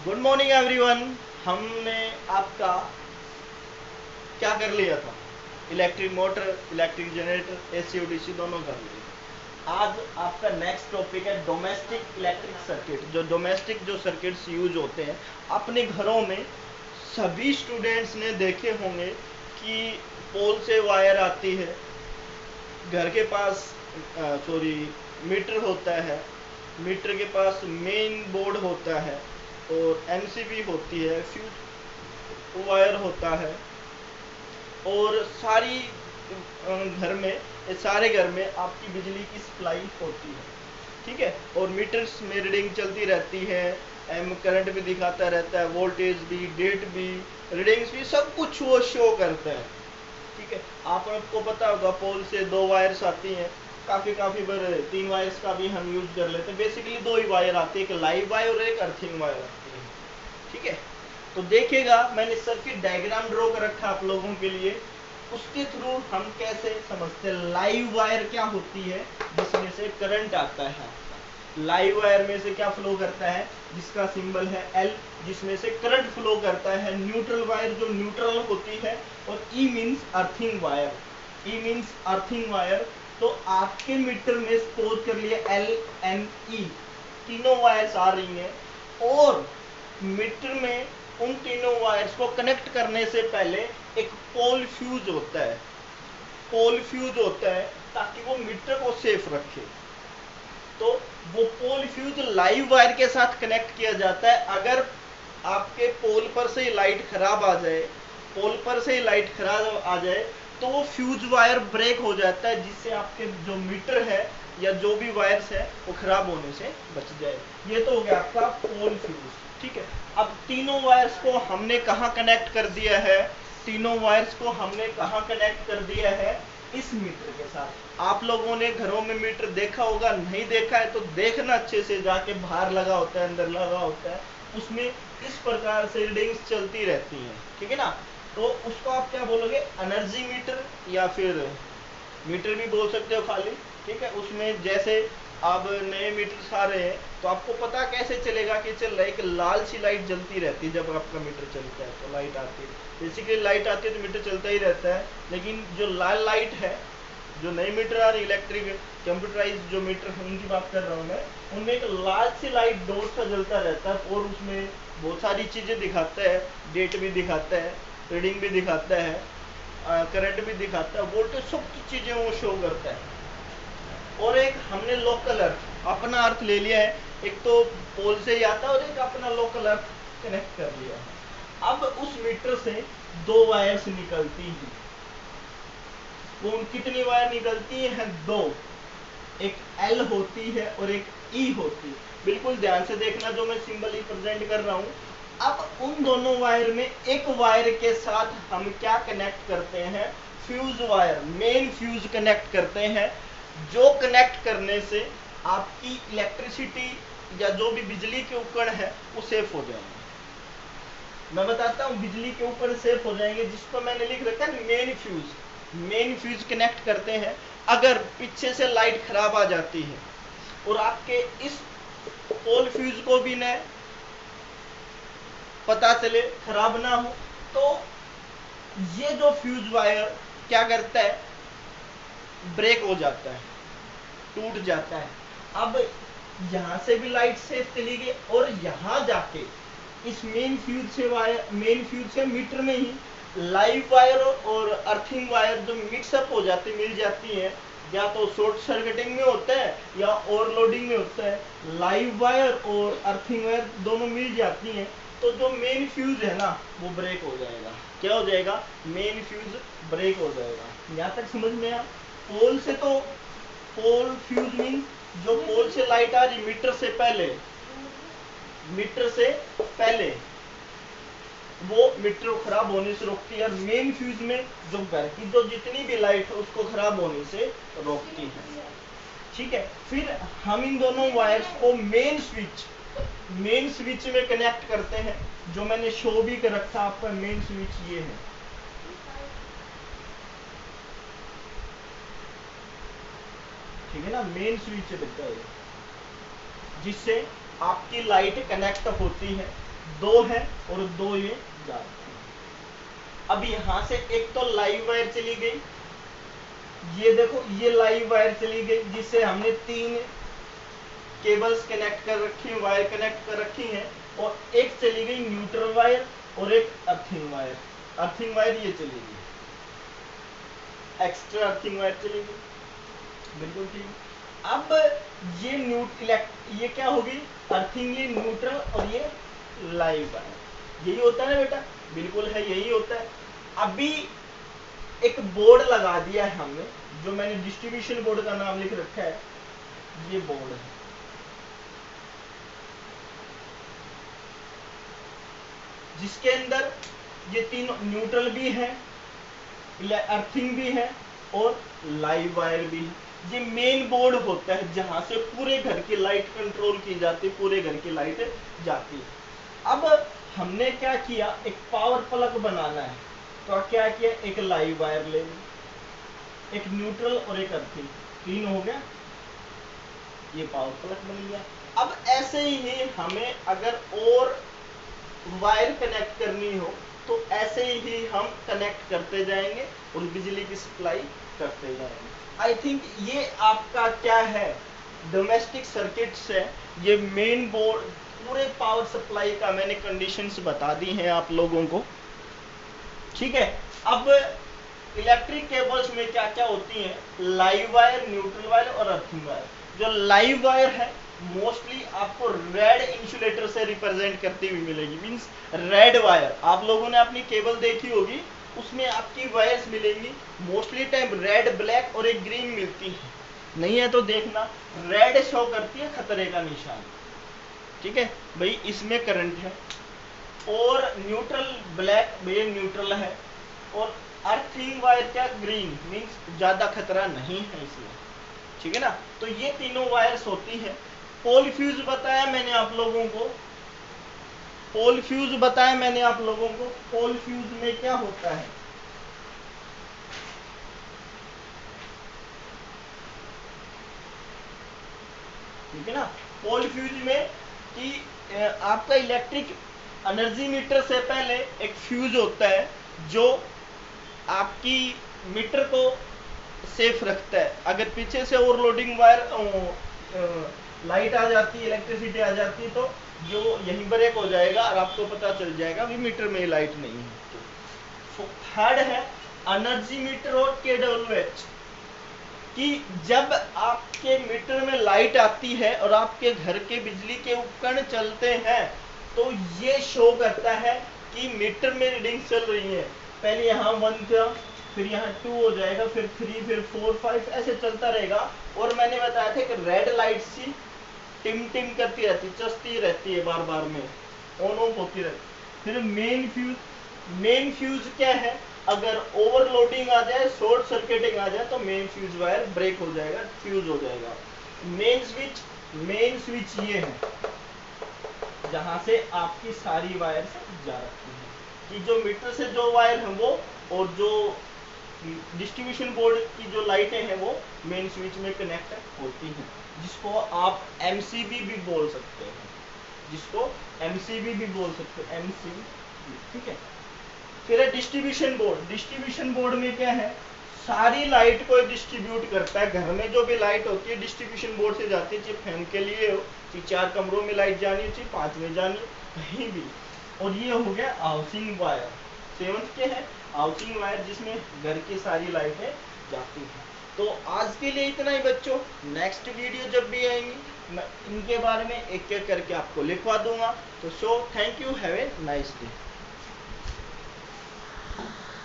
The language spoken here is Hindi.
Good morning everyone. हमने आपका क्या कर लिया था? Electric motor, electric generator, AC और डीसी दोनों कर लिए। आज आपका नेक्स्ट टॉपिक है डोमेस्टिक इलेक्ट्रिक सर्किट। जो डोमेस्टिक जो सर्किट्स यूज होते हैं अपने घरों में, सभी स्टूडेंट्स ने देखे होंगे कि पोल से वायर आती है, घर के पास सॉरी मीटर होता है, मीटर के पास मेन बोर्ड होता है और एमसीबी होती है, फ्यूज वायर होता है और सारी घर में, सारे घर में आपकी बिजली की सप्लाई होती है। ठीक है, और मीटर्स में रीडिंग चलती रहती है, एम करंट भी दिखाता रहता है, वोल्टेज भी, डेट भी, रीडिंग्स भी, सब कुछ वो शो करता है। ठीक है, आपको पता होगा पोल से दो वायर्स आती हैं, काफी काफी बार तीन वायर्स का भी हम यूज कर लेते हैं। बेसिकली दो ही वायर आती है, एक लाइव वायर और एक अर्थिंग वायर आती है। ठीक है, तो देखिएगा मैंने सर्किट डायग्राम ड्रॉ कर रखा आप लोगों के लिए, उसके थ्रू हम कैसे समझते हैं। लाइव वायर क्या होती है? जिसमें से करंट आता है। लाइव वायर में से क्या फ्लो करता है? जिसका सिंबल है एल, जिसमें से करंट फ्लो करता है। न्यूट्रल वायर जो न्यूट्रल होती है, और E means earthing wire. E means earthing wire. तो आपके मीटर में सपोज कर लिए एल एन ई तीनों वायर्स आ रही हैं, और मीटर में उन तीनों वायर्स को कनेक्ट करने से पहले एक पोल फ्यूज होता है। पोल फ्यूज होता है ताकि वो मीटर को सेफ रखे। तो वो पोल फ्यूज लाइव वायर के साथ कनेक्ट किया जाता है। अगर आपके पोल पर से लाइट खराब आ जाए, पोल पर से लाइट खराब आ जाए, तो वो फ्यूज वायर ब्रेक हो जाता है, जिससे आपके जो मीटर है या जो भी वायर्स है वो खराब होने से बच जाए। ये तो हो गया आपका पोल फ्यूज। ठीक है, अब तीनों वायर्स को हमने कहाँ कनेक्ट कर दिया है? तीनों वायर्स को हमने कहाँ कनेक्ट कर दिया है? इस मीटर के साथ। आप लोगों ने घरों में मीटर देखा होगा, नहीं देखा है तो देखना अच्छे से, जाके बाहर लगा होता है, अंदर लगा होता है, उसमें इस प्रकार से रीडिंग्स चलती रहती हैं। ठीक है ना, तो उसको आप क्या बोलोगे? एनर्जी मीटर, या फिर मीटर भी बोल सकते हो खाली। ठीक है, उसमें जैसे अब नए मीटर आ रहे हैं तो आपको पता कैसे चलेगा कि चल रहा है? एक लाल सी लाइट जलती रहती है। जब आपका मीटर चलता है तो लाइट आती है, बेसिकली लाइट आती है तो मीटर चलता ही रहता है। लेकिन जो लाल लाइट है, जो नए मीटर आ रही इलेक्ट्रिक कंप्यूटराइज जो मीटर है उनकी बात कर रहा हूँ मैं, उनमें एक लाल सी लाइट डॉट सा जलता रहता है, और उसमें बहुत सारी चीजें दिखाता है, डेट भी दिखाता है, रीडिंग भी दिखाता है, करंट भी दिखाता है, वोल्टेज, सब की चीजें वो शो करता है। और एक हमने लोकल अर्थ, अपना अर्थ ले लिया है, एक तो पोल से ही आता है और एक अपना लोकल अर्थ कनेक्ट कर लिया है। अब उस मीटर से दो वायर्स निकलती हैं। वो कितनी वायर निकलती हैं? दो। एक एल होती है और एक ई होती है। बिल्कुल ध्यान से देखना जो मैं सिंबल रिप्रेजेंट कर रहा हूं। अब उन दोनों वायर में एक वायर के साथ हम क्या कनेक्ट करते हैं? Fuse wire, main fuse connect करते हैं, जो कनेक्ट करने से आपकी इलेक्ट्रिसिटी या जो भी बिजली के उपकरण है वो सेफ हो जाएंगे। मैं बताता हूँ बिजली के ऊपर सेफ हो जाएंगे, जिस पर मैंने लिख रखा है main fuse. Main fuse connect करते हैं। अगर पीछे से लाइट खराब आ जाती है और आपके इस पोल फ्यूज को भी न पता चले, खराब ना हो, तो ये जो फ्यूज वायर क्या करता है? ब्रेक हो जाता है, टूट जाता है। अब यहां से भी लाइट सेफ चली गई, और यहां जाके इस मेन फ्यूज से वायर, मेन फ्यूज से मीटर में ही लाइव वायर और अर्थिंग वायर जो मिक्सअप हो जाती, मिल जाती हैं, या तो शॉर्ट सर्किटिंग में होता है या ओवरलोडिंग में होता है। लाइव वायर और अर्थिंग वायर दोनों मिल जाती हैं, तो जो मेन फ्यूज है ना वो ब्रेक हो जाएगा। क्या हो जाएगा? मेन फ्यूज ब्रेक हो जाएगा। यहाँ तक समझ में आया? पोल से तो, पोल फ्यूज मीन जो पोल से लाइट आ रही मीटर से पहले, मीटर से पहले वो मीटर को खराब होने से रोकती है, और मेन फ्यूज में जो घर की जो जितनी भी लाइट है उसको खराब होने से रोकती है। ठीक है, फिर हम इन दोनों वायर्स को मेन स्विच में कनेक्ट करते हैं, जो मैंने शो भी कर रखा आपका। मेन स्विच ये है। ठीक है ना, मेन स्विच है, जिससे आपकी लाइट कनेक्ट होती है। दो है और दो ये जा रहे हैं। अब यहां से एक तो लाइव वायर चली गई, ये देखो ये लाइव वायर चली गई जिससे हमने 3 केबल्स कनेक्ट कर रखी है, वायर कनेक्ट कर रखी है, और एक चली गई न्यूट्रल वायर और एक अर्थिंग वायर। अर्थिंग वायर ये चली गई, एक्स्ट्रा अर्थिंग वायर चली गई, बिल्कुल ठीक। अब ये क्या होगी, अर्थिंग ये न्यूट्रल और ये लाइव वायर, यही होता है ना बेटा, बिल्कुल है यही होता है। अभी एक बोर्ड लगा दिया है हमने, जो मैंने डिस्ट्रीब्यूशन बोर्ड का नाम लिख रखा है, ये बोर्ड है, जिसके अंदर ये तीनों न्यूट्रल भी है, अर्थिंग भी है और लाइव वायर भी है। ये मेन बोर्ड होता है जहां से पूरे घर की लाइट कंट्रोल की जाती है, पूरे घर की लाइट जाती है। अब हमने क्या किया, एक पावर प्लग बनाना है, तो क्या किया, एक लाइव वायर ले ली, एक न्यूट्रल और एक अर्थिंग, 3 हो गया, ये पावर प्लग बन गया। अब ऐसे ही हमें अगर और वायर कनेक्ट करनी हो तो ऐसे ही हम कनेक्ट करते जाएंगे और बिजली की सप्लाई करते जाएंगे। आई थिंक ये आपका क्या है, डोमेस्टिक सर्किट्स है, ये मेन बोर्ड पूरे पावर सप्लाई का मैंने कंडीशंस बता दी हैं आप लोगों को, ठीक है। अब इलेक्ट्रिक केबल्स में क्या क्या होती हैं, लाइव वायर, न्यूट्रल वायर और अर्थिंग वायर। जो लाइव वायर है मोस्टली आपको रेड इंसुलेटर से रिप्रेजेंट करती हुई मिलेगी, मींस रेड वायर। आप लोगों ने अपनी केबल देखी होगी, उसमें आपकी वायर्स मिलेंगी मोस्टली टाइम रेड, ब्लैक और एक ग्रीन मिलती है, नहीं है तो देखना, रेड शो करती है खतरे का निशान, ठीक है भाई, इसमें करंट है। और न्यूट्रल ब्लैक, भैया न्यूट्रल है, और अर्थिंग वायर क्या, ग्रीन, मींस ज्यादा खतरा नहीं है इसमें, ठीक है ना। तो ये तीनों वायर्स होती हैं। पोल फ्यूज बताया मैंने आप लोगों को, पोल फ्यूज बताया मैंने आप लोगों को, पोल फ्यूज में क्या होता है, ठीक है ना। पोल फ्यूज में कि आपका इलेक्ट्रिक एनर्जी मीटर से पहले एक फ्यूज होता है जो आपकी मीटर को सेफ रखता है। अगर पीछे से ओवरलोडिंग वायर लाइट आ जाती है, इलेक्ट्रिसिटी आ जाती है, तो जो यहीं ब्रेक हो जाएगा और आपको पता चल जाएगा भी मीटर में लाइट नहीं है। तो थर्ड है एनर्जी मीटर और KWH, कि जब आपके मीटर में लाइट आती है और आपके घर के बिजली के उपकरण चलते हैं तो ये शो करता है कि मीटर में रीडिंग चल रही है। पहले यहाँ 1 था, फिर यहाँ 2 हो जाएगा, फिर 3, फिर 4, 5 ऐसे चलता रहेगा। और मैंने बताया था कि रेड लाइट सी टिम टिम करती रहती, चस्ती रहती है, बार बार में ऑन ऑफ होती रहती। फिर मेन फ्यूज क्या है, अगर ओवरलोडिंग आ जाए, शॉर्ट सर्किटिंग आ जाए तो मेन फ्यूज वायर ब्रेक हो जाएगा, फ्यूज हो जाएगा। मेन स्विच ये है जहां से आपकी सारी वायर जा रखी है, कि जो मीटर से जो वायर है वो, और जो डिस्ट्रीब्यूशन बोर्ड की जो लाइटें हैं वो मेन स्विच में कनेक्ट होती हैं, जिसको आप MCB भी बोल सकते हैं, जिसको MCB भी बोल सकते हैं, MCB, ठीक है। फिर है डिस्ट्रीब्यूशन बोर्ड। डिस्ट्रीब्यूशन बोर्ड में क्या है, सारी लाइट को डिस्ट्रीब्यूट करता है। घर में जो भी लाइट होती है डिस्ट्रीब्यूशन बोर्ड से जाती है, चाहे फैन के लिए हो, चाहे 4 कमरों में लाइट जानी हो, चाहे 5 में जानी हो, कहीं भी। और ये हो गया हाउसिंग वायर। 7th के है हाउसिंग वायर, जिसमें घर की सारी लाइटें जाती हैं। तो आज के लिए इतना ही बच्चों, नेक्स्ट वीडियो जब भी आएंगी मैं इनके बारे में एक एक करके आपको लिखवा दूंगा। तो thank you, have a nice day.